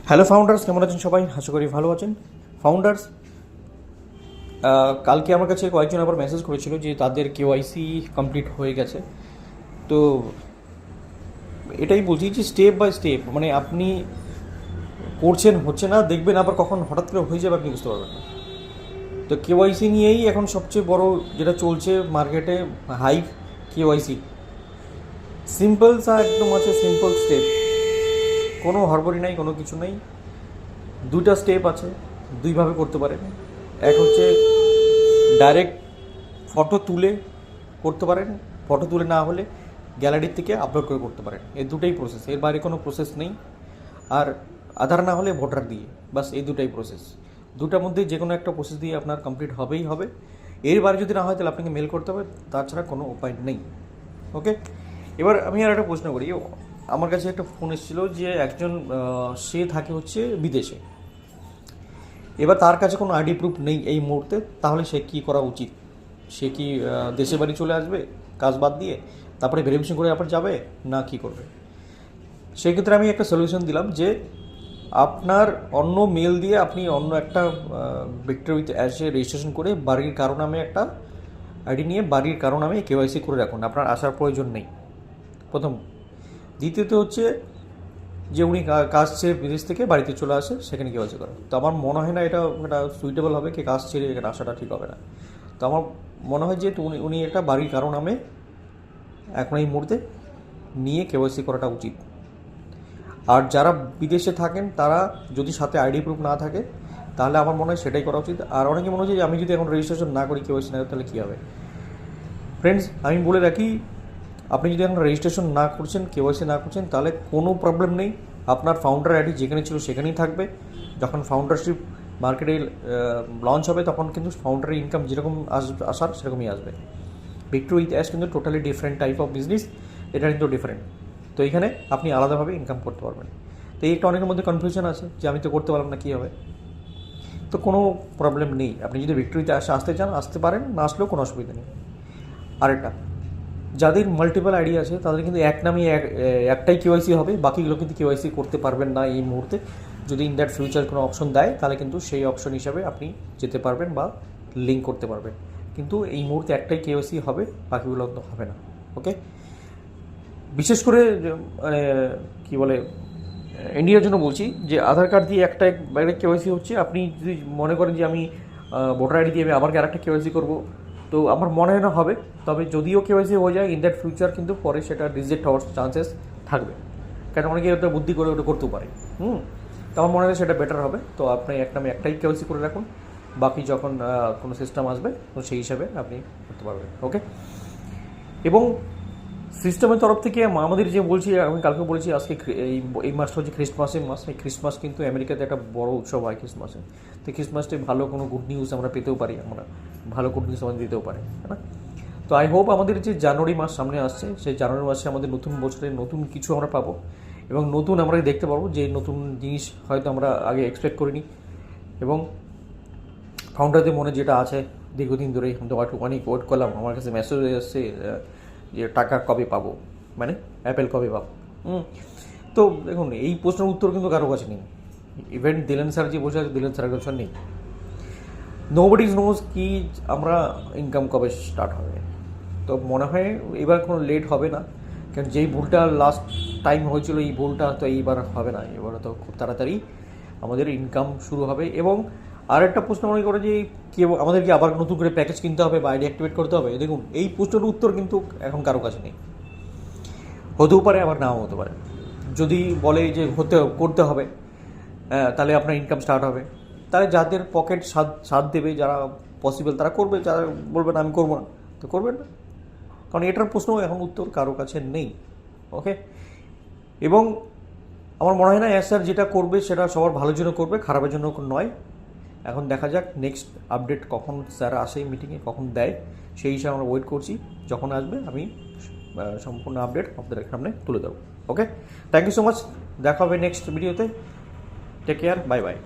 Hello founders, কেমন আছেন সবাই? আশা করি ভালো আছেন। ফাউন্ডার্স, কালকে আমার কাছে কয়েকজন আবার মেসেজ করেছিল যে তাদের কেওয়াইসি কমপ্লিট হয়ে গেছে। তো এটাই বলছি যে স্টেপ বাই স্টেপ, মানে আপনি করছেন, হচ্ছে না, দেখবেন আবার কখন হঠাৎ করে হয়ে যাবে আপনি বুঝতে পারবেন না। তো কেওয়াইসি নিয়েই এখন সবচেয়ে বড় যেটা চলছে মার্কেটে, হাইপ কেওয়াইসি। সিম্পলসা একদম আছে, সিম্পল স্টেপ, কোনো হড়বড়ি নাই, কোনো কিছু নেই। দুইটা স্টেপ আছে, দুইভাবে করতে পারেন। এক হচ্ছে ডাইরেক্ট ফটো তুলে করতে পারেন, ফটো তুলে না হলে গ্যালারির থেকে আপলোড করে করতে পারেন। এই দুটাই প্রসেস, এর বাইরে কোনো প্রসেস নেই। আর আধার না হলে ভোটার দিয়ে, বাস এই দুটাই প্রসেস। দুটার মধ্যে যে কোনো একটা প্রসেস দিয়ে আপনার কমপ্লিট হবেই হবে। এর বাইরে যদি না হয় তাহলে আপনাকে মেল করতে হবে, তাছাড়া কোনো উপায় নেই। ওকে, এবার আমি আর একটা প্রশ্ন করি। আমার কাছে একটা ফোন এসেছিলো যে একজন সে থাকে হচ্ছে বিদেশে। এবার তার কাছে কোনো আইডি প্রুফ নেই এই মুহূর্তে, তাহলে সে কী করা উচিত? সে কি দেশে বাড়ি চলে আসবে কাজ বাদ দিয়ে, তারপরে ভেরিফিকেশন করে আবার যাবে, না কি করবে? সেক্ষেত্রে আমি একটা সলিউশন দিলাম যে আপনার অন্য মেল দিয়ে আপনি অন্য একটা ভিক্টর উইথ অ্যাশে রেজিস্ট্রেশন করে বাড়ির কারো নামে একটা আইডি নিয়ে বাড়ির কারো নামে কেওয়াইসি করে রাখুন, আপনার আসার প্রয়োজন নেই। প্রথম। দ্বিতীয়ত হচ্ছে যে উনি কাজ ছেড়ে বিদেশ থেকে বাড়িতে চলে আসে, সেখানে কেওয়াইসি করে। তো আমার মনে হয় না এটা সুইটেবল হবে, কি কাজ ছেড়ে এখানে আসাটা ঠিক হবে না। তো আমার মনে হয় যে উনি একটা বাড়ির কারো নামে এখন এই মুহূর্তে নিয়ে কেওয়াইসি করাটা উচিত। আর যারা বিদেশে থাকেন তারা যদি সাথে আইডি প্রুফ না থাকে, তাহলে আমার মনে হয় সেটাই করা উচিত। আর অনেকে মনে হচ্ছে যে আমি যদি এখন রেজিস্ট্রেশন না করি, কেওয়াইসি না করি, তাহলে কী হবে? ফ্রেন্ডস, আমি বলে রাখি, আপনি যদি এখন রেজিস্ট্রেশন না করছেন, কেওয়াইসি না করছেন, তাহলে কোনো প্রবলেম নেই। আপনার ফাউন্ডার আইডি যেখানে ছিল সেখানেই থাকবে। যখন ফাউন্ডারশিপ মার্কেটে লঞ্চ হবে, তখন কিন্তু ফাউন্ডারের ইনকাম যেরকম আসার সেরকমই আসবে। ভিক্টর উইথ অ্যাশ কিন্তু totally different type of business, এটা কিন্তু ডিফারেন্ট। তো এইখানে আপনি আলাদাভাবে ইনকাম করতে পারবেন। তো এইটা অনেকের মধ্যে কনফিউশন আছে যে আমি তো করতে পারলাম না, কী হবে? তো কোনো প্রবলেম নেই, আপনি যদি ভিক্টর উইথ অ্যাশে আসতে চান আসতে পারেন, না আসলেও কোনো অসুবিধা নেই। আরেকটা, যাদের মাল্টিপল আইডি আছে তাদের কিন্তু এক নামে একটাই কেওয়াইসি হবে, বাকিগুলো কিন্তু কেওয়াইসি করতে পারবেন না এই মুহূর্তে। যদি ইন দ্যাট ফিউচার কোনো অপশন দেয়, তাহলে কিন্তু সেই অপশন হিসাবে আপনি যেতে পারবেন বা লিঙ্ক করতে পারবেন। কিন্তু এই মুহূর্তে একটাই কেওয়াইসি হবে, বাকিগুলো তো হবে না। ওকে, বিশেষ করে মানে কী বলে, ইন্ডিয়ার জন্য বলছি যে আধার কার্ড দিয়ে একটা কেওয়াইসি হচ্ছে। আপনি যদি মনে করেন যে আমি ভোটার আইডি দিয়ে আমি আবার আরেকটা কেওয়াইসি করবো, তো আমার মনে হয় না হবে। তবে যদিও কেওয়াইসি হয়ে যায়, ইন দ্যাট ফিউচার কিন্তু পরে সেটা রিজেক্ট হওয়ার চান্সেস থাকবে, কারণ অনেকে ওটা বুদ্ধি করে ওটা করতেও পারে। তো আমার মনে হয় সেটা বেটার হবে। তো আপনি এক নামে একটাই কেওয়াইসি করে রাখুন, বাকি যখন কোনো সিস্টেম আসবে তো সেই হিসাবে আপনি করতে পারবেন। ওকে, এবং সিস্টেমের তরফ থেকে আমাদের যে বলছি, আমি কালকে বলেছি, আজকে এই মাসটা হচ্ছে ক্রিসমাসের মাস। এই ক্রিসমাস কিন্তু আমেরিকাতে একটা বড় উৎসব হয় ক্রিসমাসে। তো ক্রিসমাসটাই ভালো কোনো গুড নিউজ আমরা পেতেও পারি, আমরা ভালো গুড নিউজ আমাদের দিতেও পারে, তাই না? তো আই হোপ আমাদের যে জানুয়ারি মাস সামনে আসছে, সেই জানুয়ারি মাসে আমাদের নতুন বছরে নতুন কিছু আমরা পাবো, এবং নতুন আমরা দেখতে পারবো যে নতুন জিনিস হয়তো আমরা আগে এক্সপেক্ট করিনি। এবং ফাউন্ডারদের মনে যেটা আছে দীর্ঘদিন ধরেই, আমি তো অনেক ওয়েট করলাম, আমার কাছে মেসেজ এসছে যে টাকা কবে পাবো, মানে অ্যাপেল কবে পাবো। তো দেখুন, এই প্রশ্নের উত্তর কিন্তু কারো কাছে নেই। ইভেন দিলেন স্যার যে বসে আছে, দিলেন স্যারের কাছে নেই। নোবডি নোজ কি আমরা ইনকাম কবে স্টার্ট হবে। তো মনে হয় এবার কোনো লেট হবে না, কারণ যেই ভুলটা লাস্ট টাইম হয়েছিল, এই ভুলটা তো এইবার হবে না। এবার তো খুব তাড়াতাড়ি আমাদের ইনকাম শুরু হবে। এবং আরেকটা প্রশ্ন মনে করে যে আমাদের কি আবার নতুন করে প্যাকেজ কিনতে হবে বা আইডি অ্যাক্টিভেট করতে হবে? দেখুন, এই প্রশ্নের উত্তর কিন্তু এখন কারো কাছে নেই। হতেও পারে, আবার নাও হতে পারে। যদি বলে যে করতে হবে, তাহলে আপনার ইনকাম স্টার্ট হবে, তাহলে যাদের পকেট সাথ দেবে, যারা পসিবল তারা করবে, যারা বলবেন আমি করবো না, তো করবেন না। কারণ এটার প্রশ্ন এখন উত্তর কারো কাছে নেই। ওকে, এবং আমার মনে হয় না স্যার যেটা করবে সেটা সবার ভালোর জন্য করবে, খারাপের জন্য নয়। এখন দেখা যাক নেক্সট আপডেট কখন স্যার আসে, মিটিংয়ে কখন দেয়, সেই হিসাবে আমরা ওয়েট করছি। যখন আসবে আমি সম্পূর্ণ আপডেট আপনাদের সামনে তুলে দেবো। Okay, thank you so much, দেখা হবে নেক্সট ভিডিওতে। Take care, bye by.